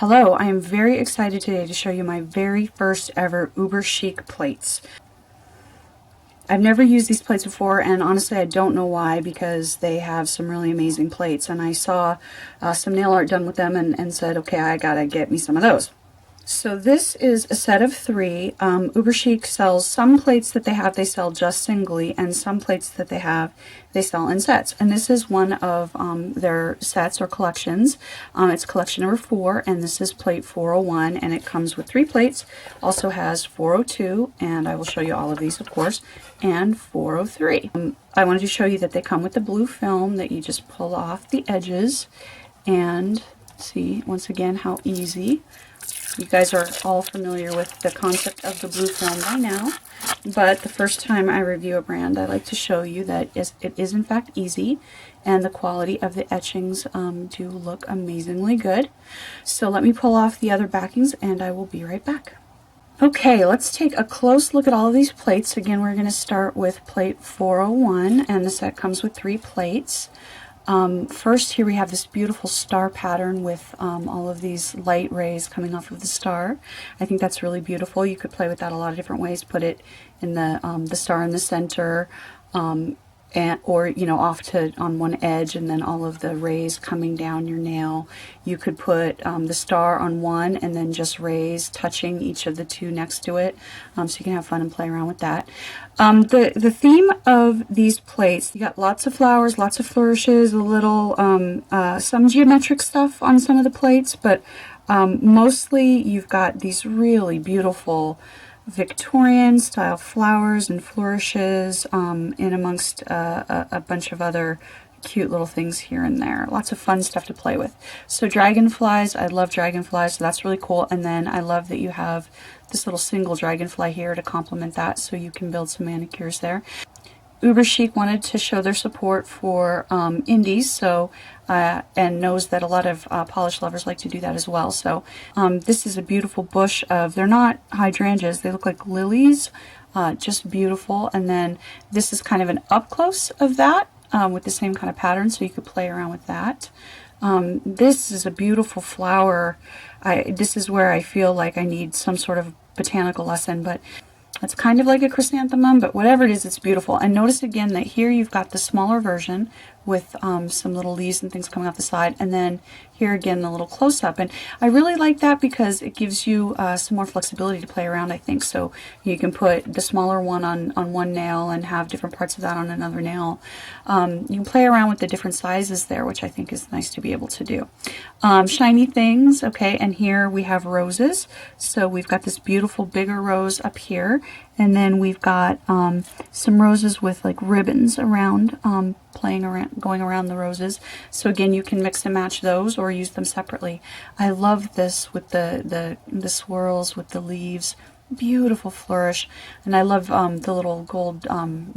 Hello, I am very excited today to show you my very first ever UberChic plates. I've never used these plates before, and honestly I don't know why, because they have some really amazing plates, and I saw some nail art done with them and said, okay, I gotta get me some of those. So this is a set of 3. UberChic sells some plates that they sell just singly, and some plates that they sell in sets. And this is one of their sets or collections. It's collection number 4, and this is plate 401, and it comes with 3 plates. Also has 402, and I will show you all of these, of course, and 403. I wanted to show you that they come with the blue film that you just pull off the edges, and see once again how easy. You guys are all familiar with the concept of the blue film by now, but the first time I review a brand, I like to show you that it is in fact easy, and the quality of the etchings do look amazingly good. So let me pull off the other backings and I will be right back. Okay, let's take a close look at all of these plates. Again, we're going to start with plate 401, and the set comes with 3 plates. First, here we have this beautiful star pattern with all of these light rays coming off of the star. I think that's really beautiful. You could play with that a lot of different ways. Put it in the star in the center, or off to on one edge, and then all of the rays coming down your nail. You could put the star on one and then just rays touching each of the 2 next to it, so you can have fun and play around with that. The theme of these plates, you got lots of flowers, lots of flourishes, a little some geometric stuff on some of the plates, but mostly you've got these really beautiful Victorian style flowers and flourishes in amongst a bunch of other cute little things here and there. Lots of fun stuff to play with. So dragonflies, I love dragonflies, so that's really cool. And then I love that you have this little single dragonfly here to complement that, so you can build some manicures there. UberChic wanted to show their support for indies, so and knows that a lot of polish lovers like to do that as well. So this is a beautiful bush of, they're not hydrangeas, they look like lilies, just beautiful. And then this is kind of an up close of that with the same kind of pattern, so you could play around with that. This is a beautiful flower. This is where I feel like I need some sort of botanical lesson, but it's kind of like a chrysanthemum, but whatever it is, it's beautiful. And notice again that here you've got the smaller version with some little leaves and things coming off the side, and then here again the little close-up. And I really like that because it gives you some more flexibility to play around, I think. So you can put the smaller one on one nail and have different parts of that on another nail. You can play around with the different sizes there, which I think is nice to be able to do. Shiny things, okay, and here we have roses. So we've got this beautiful bigger rose up here, and then we've got some roses with like ribbons around, going around the roses. So again, you can mix and match those or use them separately. I love this with the swirls with the leaves. Beautiful flourish. And I love the little gold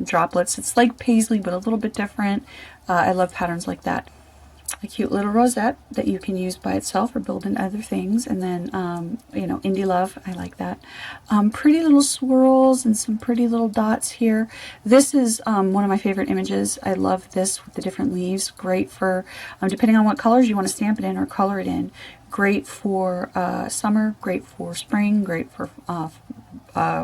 droplets. It's like paisley, but a little bit different. I love patterns like that. A cute little rosette that you can use by itself or build in other things. And then, indie love, I like that. Pretty little swirls and some pretty little dots here. This is one of my favorite images. I love this with the different leaves. Great for, depending on what colors you want to stamp it in or color it in. Great for summer, great for spring, great for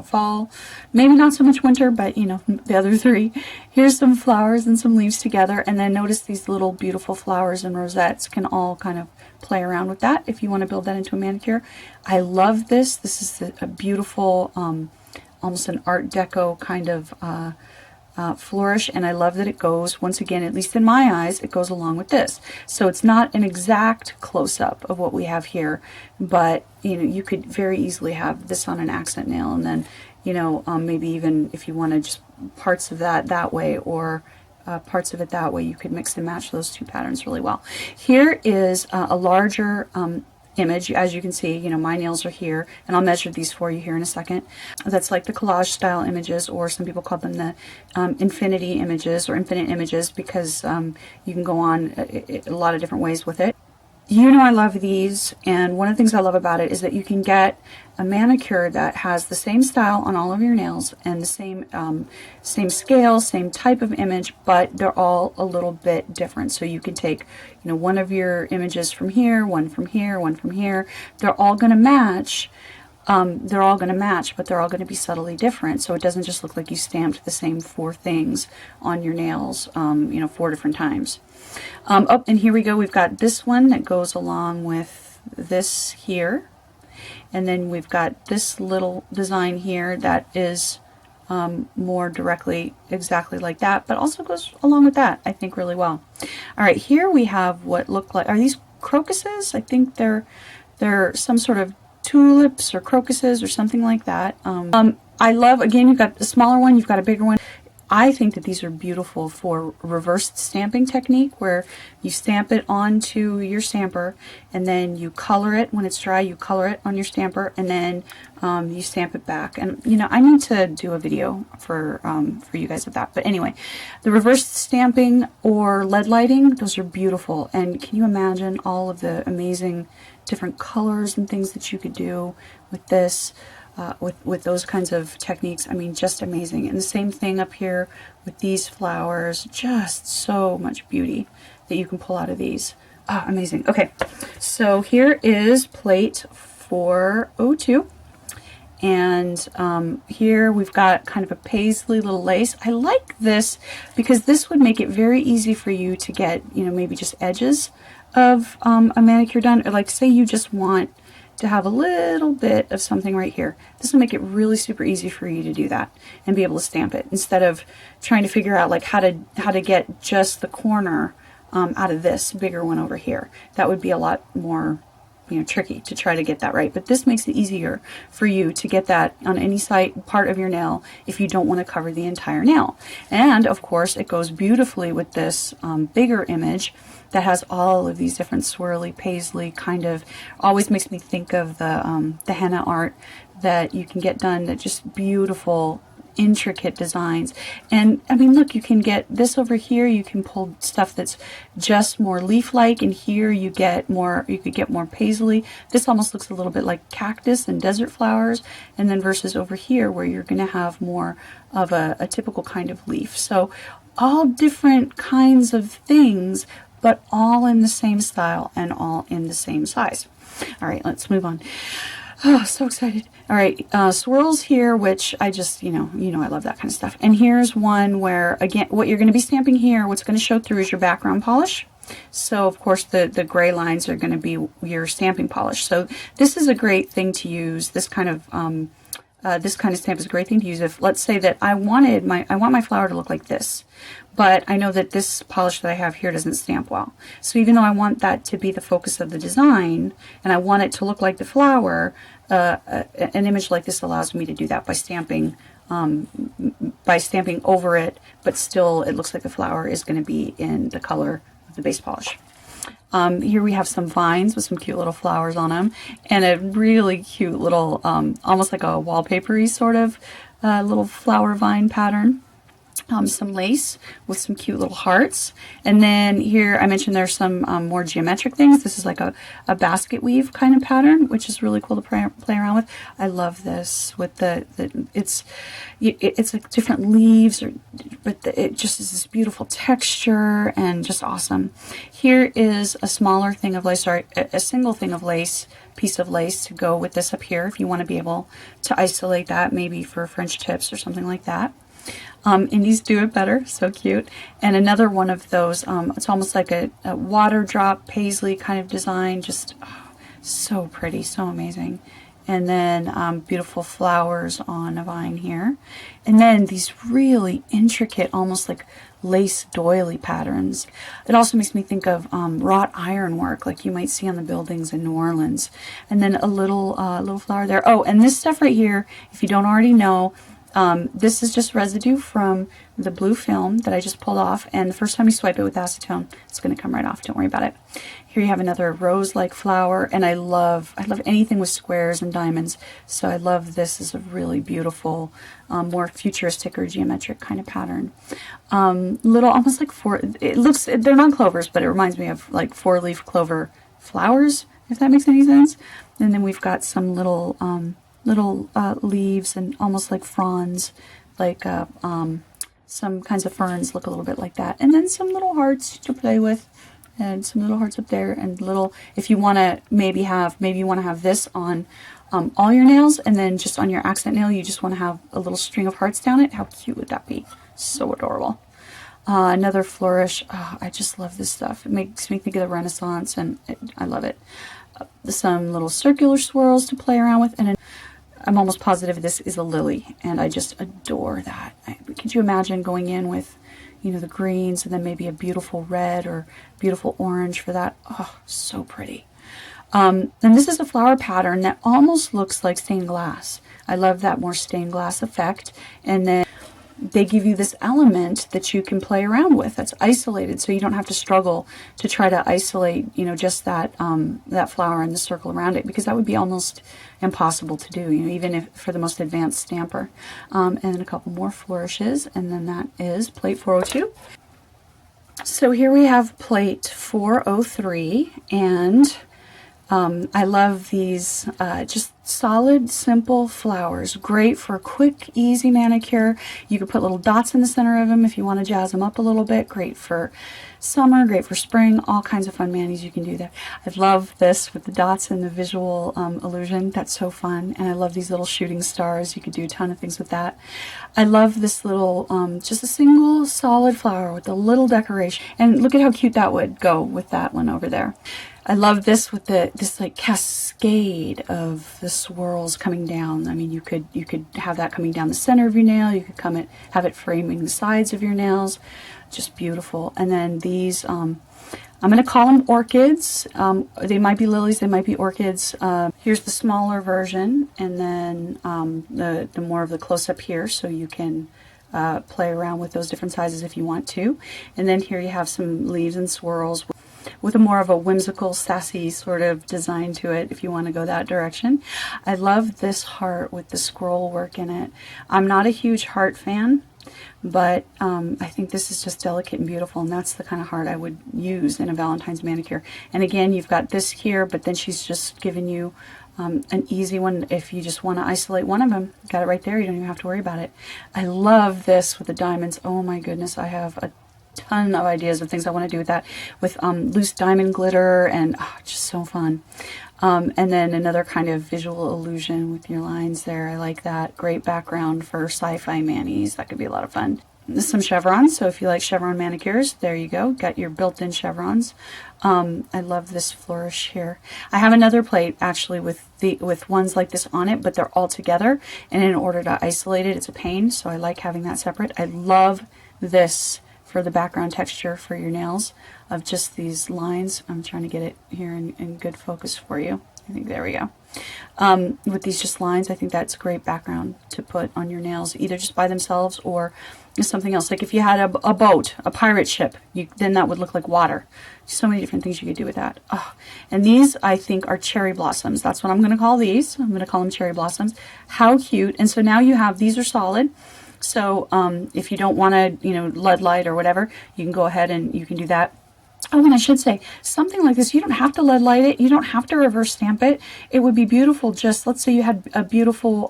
fall, maybe not so much winter, but the other 3. Here's some flowers and some leaves together, and then notice these little beautiful flowers and rosettes can all kind of play around with that if you want to build that into a manicure. I love this. This is a beautiful, almost an Art Deco kind of flourish, and I love that it goes, once again, at least in my eyes, it goes along with this. So it's not an exact close-up of what we have here, but you could very easily have this on an accent nail, and then maybe even if you wanted just parts of that way, or parts of it that way, you could mix and match those 2 patterns really well. Here is a larger image. As you can see, my nails are here, and I'll measure these for you here in a second. That's like the collage style images, or some people call them the infinity images or infinite images, because you can go on a lot of different ways with it. You know I love these, and one of the things I love about it is that you can get a manicure that has the same style on all of your nails and the same scale, same type of image, but they're all a little bit different. So you can take, you know, one of your images from here, one from here, one from here. They're all going to match. They're all going to match, but they're all going to be subtly different. So it doesn't just look like you stamped the same 4 things on your nails, you know, 4 different times. Oh, and here we go. We've got this one that goes along with this here. And then we've got this little design here that is more directly exactly like that, but also goes along with that, I think, really well. All right, here we have what look like, are these crocuses? I think they're some sort of tulips or crocuses or something like that. I love, again, you've got a smaller one, you've got a bigger one. I think that these are beautiful for reverse stamping technique, where you stamp it onto your stamper and then you color it. When it's dry, you color it on your stamper, and then you stamp it back. And you know, I need to do a video for you guys of that. But anyway, the reverse stamping or lead lighting, those are beautiful. And can you imagine all of the amazing different colors and things that you could do with this? With those kinds of techniques, I mean, just amazing. And the same thing up here with these flowers, just so much beauty that you can pull out of these. Ah, amazing. Okay, so here is plate 402. And here we've got kind of a paisley little lace. I like this because this would make it very easy for you to get, you know, maybe just edges of a manicure done. Or like, say you just want to have a little bit of something right here. This will make it really super easy for you to do that and be able to stamp it, instead of trying to figure out like how to get just the corner out of this bigger one over here. That would be a lot more, you know, tricky to try to get that right. But this makes it easier for you to get that on any side part of your nail if you don't want to cover the entire nail. And of course it goes beautifully with this bigger image that has all of these different swirly paisley kind of, always makes me think of the henna art that you can get done, that just beautiful intricate designs. And I mean, look, you can get this over here, you can pull stuff that's just more leaf-like, and here you get more, you could get more paisley. This almost looks a little bit like cactus and desert flowers, and then versus over here where you're going to have more of a typical kind of leaf. So all different kinds of things, but all in the same style and all in the same size. All right, let's move on. Oh, so excited. All right, swirls here, which I just, you know, I love that kind of stuff. And here's one where, again, what you're going to be stamping here, what's going to show through is your background polish. So, of course, the gray lines are going to be your stamping polish. So this is a great thing to use. This kind of stamp is a great thing to use if, let's say that I want my flower to look like this, but I know that this polish that I have here doesn't stamp well. So even though I want that to be the focus of the design, and I want it to look like the flower, an image like this allows me to do that by stamping over it, but still it looks like the flower is going to be in the color of the base polish. Here we have some vines with some cute little flowers on them, and a really cute little, almost like a wallpapery sort of little flower vine pattern. Some lace with some cute little hearts. And then here I mentioned there's some more geometric things. This is like a basket weave kind of pattern, which is really cool to play around with. I love this with it's like different leaves, but it just is this beautiful texture and just awesome. Here is a smaller thing of lace, sorry, a single thing of lace, piece of lace to go with this up here if you want to be able to isolate that, maybe for French tips or something like that. Indies do it better, so cute. And another one of those, it's almost like a water drop paisley kind of design, just so pretty, so amazing. And then beautiful flowers on a vine here. And then these really intricate, almost like lace doily patterns. It also makes me think of wrought iron work, like you might see on the buildings in New Orleans. And then a little flower there. Oh, and this stuff right here, if you don't already know, this is just residue from the blue film that I just pulled off, and the first time you swipe it with acetone, it's going to come right off. Don't worry about it. Here you have another rose-like flower, and I love anything with squares and diamonds, so I love this as a really beautiful, more futuristic or geometric kind of pattern. Little, almost like they're not clovers, but it reminds me of like 4-leaf clover flowers, if that makes any sense. And then we've got some little leaves and almost like fronds, like some kinds of ferns look a little bit like that. And then some little hearts to play with, and some little hearts up there, and little, if you want to maybe you want to have this on all your nails, and then just on your accent nail you just want to have a little string of hearts down it. How cute would that be? So adorable. Another flourish. Oh, I just love this stuff. It makes me think of the Renaissance, and I love it. Some little circular swirls to play around with, and I'm almost positive this is a lily, and I just adore that. Could you imagine going in with, you know, the greens and then maybe a beautiful red or beautiful orange for that? Oh, so pretty. And this is a flower pattern that almost looks like stained glass. I love that more stained glass effect. And then they give you this element that you can play around with that's isolated, so you don't have to struggle to try to isolate, you know, just that that flower and the circle around it, because that would be almost impossible to do, you know, even if for the most advanced stamper. And a couple more flourishes, and then that is plate 402. So here we have plate 403, and I love these just solid, simple flowers. Great for a quick, easy manicure. You could put little dots in the center of them if you want to jazz them up a little bit. Great for summer, great for spring, all kinds of fun manis you can do there. I love this with the dots and the visual illusion. That's so fun. And I love these little shooting stars. You could do a ton of things with that. I love this little, just a single solid flower with a little decoration. And look at how cute that would go with that one over there. I love this with this like cascade of the swirls coming down. I mean, you could have that coming down the center of your nail. You could have it framing the sides of your nails. Just beautiful. And then these, I'm going to call them orchids. They might be lilies, they might be orchids. Here's the smaller version, and then the more of the close up here, so you can play around with those different sizes if you want to. And then here you have some leaves and swirls with a more of a whimsical, sassy sort of design to it, if you want to go that direction. I love this heart with the scroll work in it. I'm not a huge heart fan, but I think this is just delicate and beautiful, and that's the kind of heart I would use in a Valentine's manicure. And again, you've got this here, but then she's just given you an easy one if you just want to isolate one of them. Got it right there. You don't even have to worry about it. I love this with the diamonds. Oh my goodness, I have a ton of ideas of things I want to do with that, with loose diamond glitter, and just so fun. And then another kind of visual illusion with your lines there. I like that. Great background for sci-fi manis. That could be a lot of fun. Some chevrons, so if you like chevron manicures, there you go. Got your built-in chevrons. I love this flourish here. I have another plate actually with ones like this on it, but they're all together, and in order to isolate it, it's a pain, so I like having that separate. I love this for the background texture for your nails of just these lines. I'm trying to get it here in good focus for you. I think there we go. With these just lines, I think that's a great background to put on your nails, either just by themselves or something else. Like if you had a boat, a pirate ship, then that would look like water. So many different things you could do with that. Oh, and these, I think, are cherry blossoms. That's what I'm going to call these. I'm going to call them cherry blossoms. How cute. And so now you have, these are solid. So if you don't want to, you know, lead light or whatever, you can go ahead and you can do that. Oh, and I should say, something like this, you don't have to lead light it. You don't have to reverse stamp it. It would be beautiful just, let's say you had a beautiful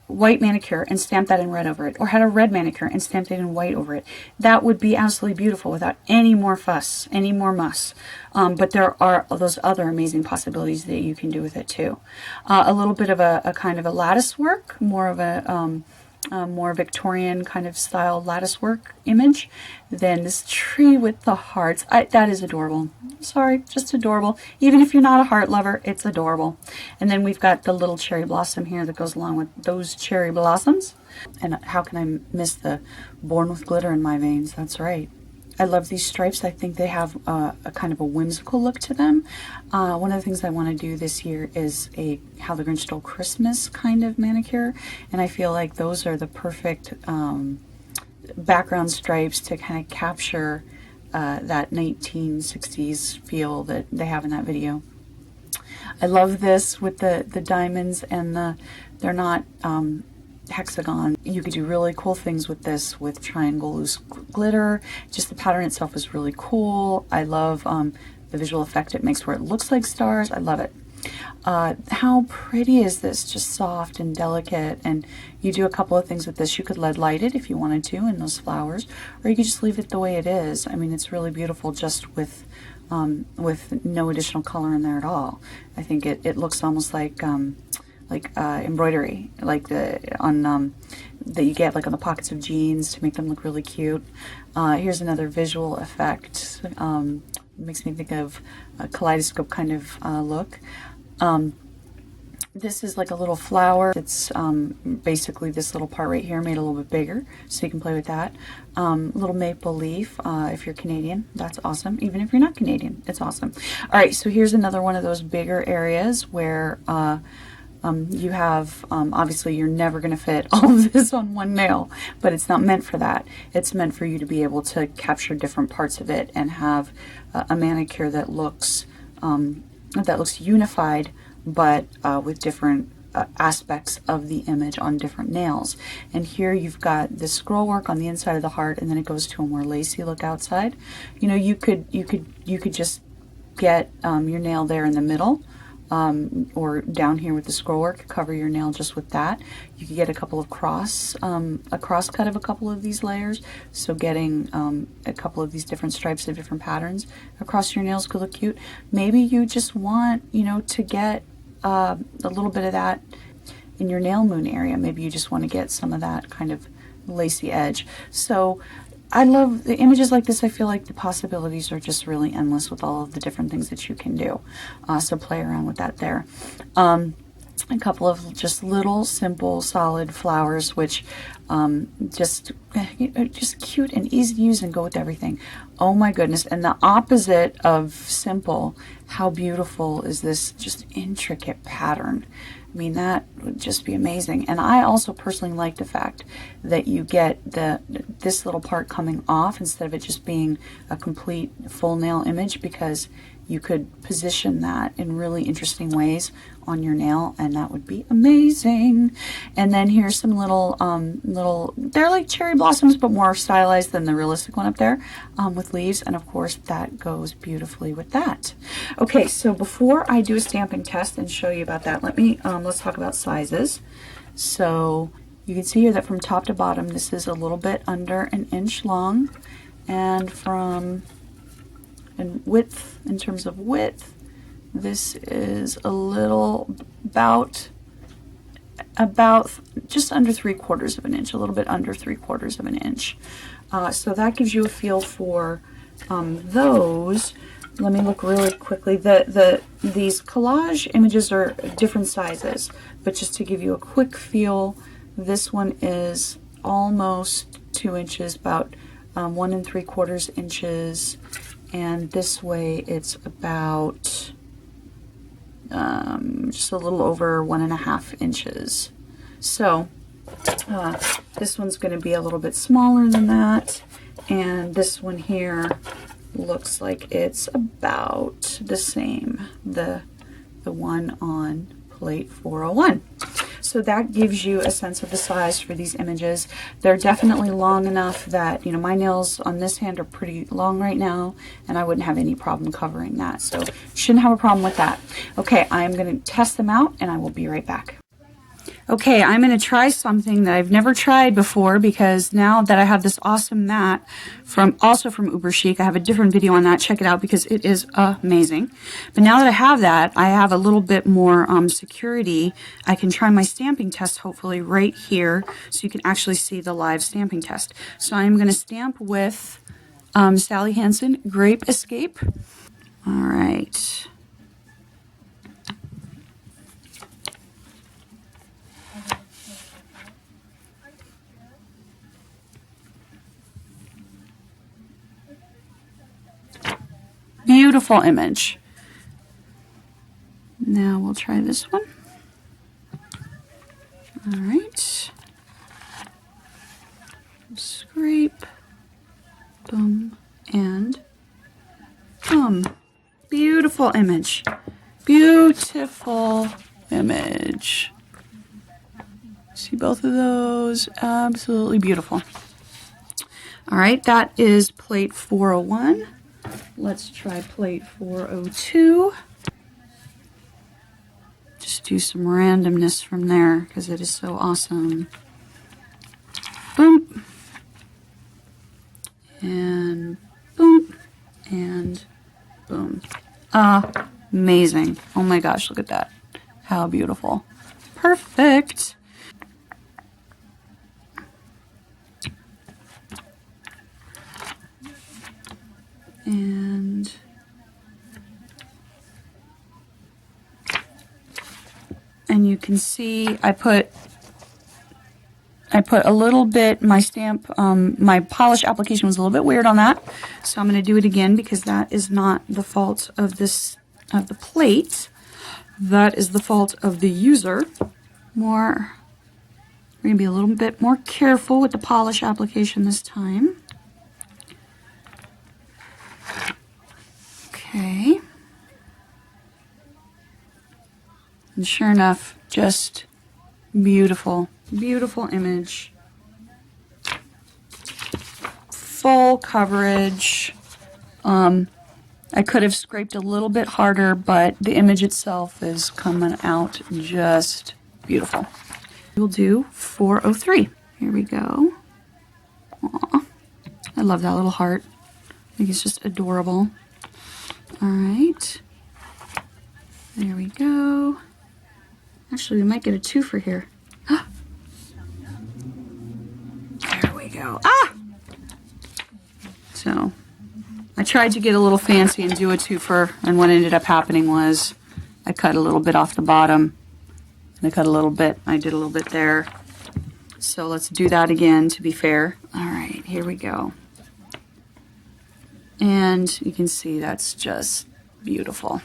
white manicure and stamped that in red over it, or had a red manicure and stamped it in white over it. That would be absolutely beautiful without any more fuss, any more muss. But there are those other amazing possibilities that you can do with it too. A little bit of a kind of a lattice work, more of a more Victorian kind of style lattice work image. Then this tree with the hearts, that is adorable. Sorry, just adorable. Even if you're not a heart lover, it's adorable. And then we've got the little cherry blossom here that goes along with those cherry blossoms. And how can I miss the born with glitter in my veins? That's right. I love these stripes. I think they have a kind of a whimsical look to them. One of the things I want to do this year is a How the Grinch Stole Christmas kind of manicure, and I feel like those are the perfect background stripes to kind of capture that 1960s feel that they have in that video. I love this with the diamonds, and they're not hexagon. You could do really cool things with this with triangle loose glitter. Just the pattern itself is really cool. I love the visual effect it makes where it looks like stars. I love it. How pretty is this? Just soft and delicate, and you do a couple of things with this. You could lead light it if you wanted to in those flowers, or you could just leave it the way it is. I mean, it's really beautiful just with no additional color in there at all. I think it looks almost like embroidery, like that you get like on the pockets of jeans to make them look really cute. Here's another visual effect. Makes me think of a kaleidoscope kind of look. This is like a little flower. It's basically this little part right here made a little bit bigger, so you can play with that. Little maple leaf, if you're Canadian, that's awesome. Even if you're not Canadian, it's awesome. All right, so here's another one of those bigger areas where you have, obviously you're never going to fit all of this on one nail, but it's not meant for that. It's meant for you to be able to capture different parts of it and have a manicure that looks unified, but with different aspects of the image on different nails. And here you've got the scroll work on the inside of the heart, and then it goes to a more lacy look outside. You know, you could just get your nail there in the middle, or down here with the scroll work, cover your nail just with that. You could get a couple of a cross cut of a couple of these layers, so getting a couple of these different stripes of different patterns across your nails could look cute. Maybe you just want, you know, to get a little bit of that in your nail moon area. Maybe you just want to get some of that kind of lacy edge. So I love the images like this. I feel like the possibilities are just really endless with all of the different things that you can do. So play around with that there. A couple of just little simple solid flowers, which just cute and easy to use and go with everything. Oh my goodness. And the opposite of simple, how beautiful is this just intricate pattern? I mean, that would just be amazing. And I also personally like the fact that you get this little part coming off instead of it just being a complete full nail image, because you could position that in really interesting ways on your nail, and that would be amazing. And then here's some little, they're like cherry blossoms, but more stylized than the realistic one up there, with leaves. And of course, that goes beautifully with that. Okay, so before I do a stamping test and show you about that, let's talk about sizes. So you can see here that from top to bottom, this is a little bit under an inch long, and in terms of width, this is a little about just under 3/4 of an inch, a little bit under 3/4 of an inch. So that gives you a feel for those. Let me look really quickly. These collage images are different sizes, but just to give you a quick feel, this one is almost 2 inches, about 1 3/4 inches. And this way it's about just a little over 1.5 inches. So this one's going to be a little bit smaller than that, and this one here looks like it's about the same, the one on plate 401. So that gives you a sense of the size for these images. They're definitely long enough that, you know, my nails on this hand are pretty long right now, and I wouldn't have any problem covering that. So shouldn't have a problem with that. Okay, I'm going to test them out, and I will be right back. Okay, I'm going to try something that I've never tried before, because now that I have this awesome mat also from UberChic, I have a different video on that. Check it out because it is amazing. But now that I have that, I have a little bit more security. I can try my stamping test hopefully right here, so you can actually see the live stamping test. So I'm going to stamp with Sally Hansen Grape Escape. All right. Beautiful image. Now we'll try this one. All right. Scrape. Boom. And boom. Beautiful image. Beautiful image. See both of those? Absolutely beautiful. All right, that is plate 401. Let's try plate 402. Just do some randomness from there because it is so awesome. Boom. And boom. And boom. Amazing. Oh my gosh, look at that. How beautiful. Perfect. And you can see I put a little bit, my stamp, my polish application was a little bit weird on that. So I'm going to do it again because that is not the fault of the plate. That is the fault of the user. We're going to be a little bit more careful with the polish application this time. Okay. And sure enough, just beautiful, beautiful image. Full coverage. I could have scraped a little bit harder, but the image itself is coming out just beautiful. We'll do 403. Here we go. Aw, I love that little heart. I think it's just adorable. All right. There we go. Actually, we might get a twofer here. There we go. Ah! So, I tried to get a little fancy and do a twofer, and what ended up happening was I cut a little bit off the bottom. And I cut a little bit. I did a little bit there. So let's do that again to be fair. All right, here we go. And you can see that's just beautiful.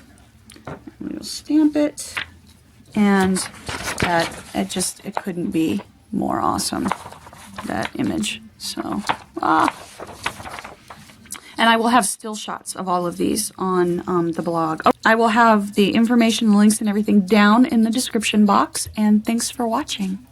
We'll stamp it. And that, it couldn't be more awesome, that image. So, And I will have still shots of all of these on the blog. I will have the information, the links, and everything down in the description box. And thanks for watching.